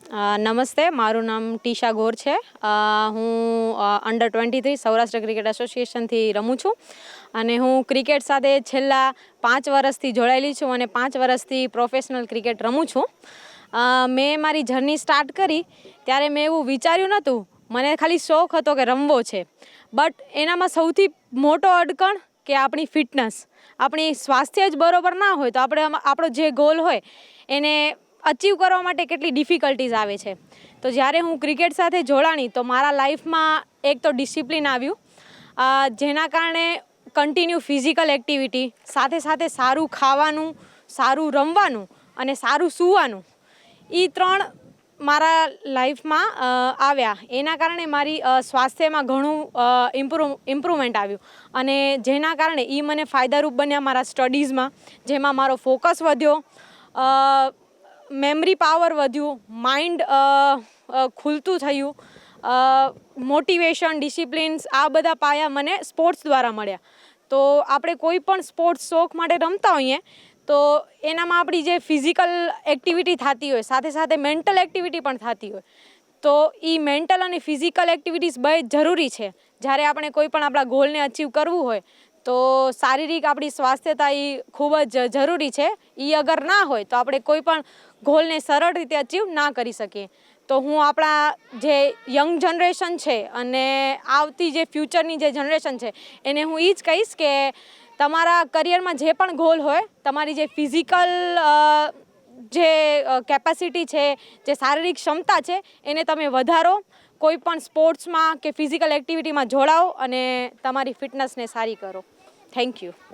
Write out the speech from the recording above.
નમસ્તે, મારું નામ ટીશા ગોર છે. હું અંડર 23 સૌરાષ્ટ્ર ક્રિકેટ એસોસિએશનથી રમું છું અને હું ક્રિકેટ સાથે છેલ્લા 5 વર્ષથી જોડાયેલી છું અને 5 વર્ષથી પ્રોફેશનલ ક્રિકેટ રમું છું. મેં મારી જર્ની સ્ટાર્ટ કરી ત્યારે મેં એવું વિચાર્યું નહોતું, મને ખાલી શોખ હતો કે રમવો છે. બટ એનામાં સૌથી મોટો અડકણ કે આપણી ફિટનેસ, આપણી સ્વાસ્થ્ય જ બરોબર ના હોય તો આપણો જે ગોલ હોય એને અચીવ કરવા માટે કેટલી ડિફિકલ્ટીઝ આવે છે. તો જ્યારે હું ક્રિકેટ સાથે જોડાણી તો મારા લાઈફમાં એક તો ડિસિપ્લિન આવ્યું, જેના કારણે કન્ટિન્યુ ફિઝિકલ એક્ટિવિટી સાથે સાથે સારું ખાવાનું, સારું રમવાનું અને સારું સૂવાનું, એ 3 મારા લાઈફમાં આવ્યા. એના કારણે મારી સ્વાસ્થ્યમાં ઘણું ઇમ્પ્રુવમેન્ટ આવ્યું અને જેના કારણે એ મને ફાયદારૂપ બન્યા મારા સ્ટડીઝમાં, જેમાં મારો ફોકસ વધ્યો, મેમરી પાવર વધ્યું, માઇન્ડ ખુલતું થયું, મોટિવેશન, ડિસિપ્લિન્સ, આ બધા પાયા મને સ્પોર્ટ્સ દ્વારા મળ્યા. તો આપણે કોઈ પણ સ્પોર્ટ્સ શોખ માટે રમતા હોઈએ તો એનામાં આપણી જે ફિઝિકલ એક્ટિવિટી થતી હોય સાથે સાથે મેન્ટલ એક્ટિવિટી પણ થતી હોય, તો એ મેન્ટલ અને ફિઝિકલ એક્ટિવિટીઝ બે જરૂરી છે. જ્યારે આપણે કોઈ પણ આપણા ગોલને અચીવ કરવું હોય તો શારીરિક આપણી સ્વાસ્થ્યતા એ ખૂબ જ જરૂરી છે. એ અગર ના હોય તો આપણે કોઈ પણ ગોલને સરળ રીતે અચીવ ના કરી શકીએ. તો હું આપણા જે યંગ જનરેશન છે અને આવતી જે ફ્યુચરની જે જનરેશન છે એને હું એ જ કહીશ કે તમારા કરિયરમાં જે પણ ગોલ હોય, તમારી જે ફિઝિકલ જે કેપેસિટી છે, જે શારીરિક ક્ષમતા છે એને તમે વધારો, કોઈ પણ સ્પોર્ટ્સમાં કે ફિઝિકલ એક્ટિવિટીમાં જોડાઓ અને તમારી ફિટનેસને સારી કરો. Thank you.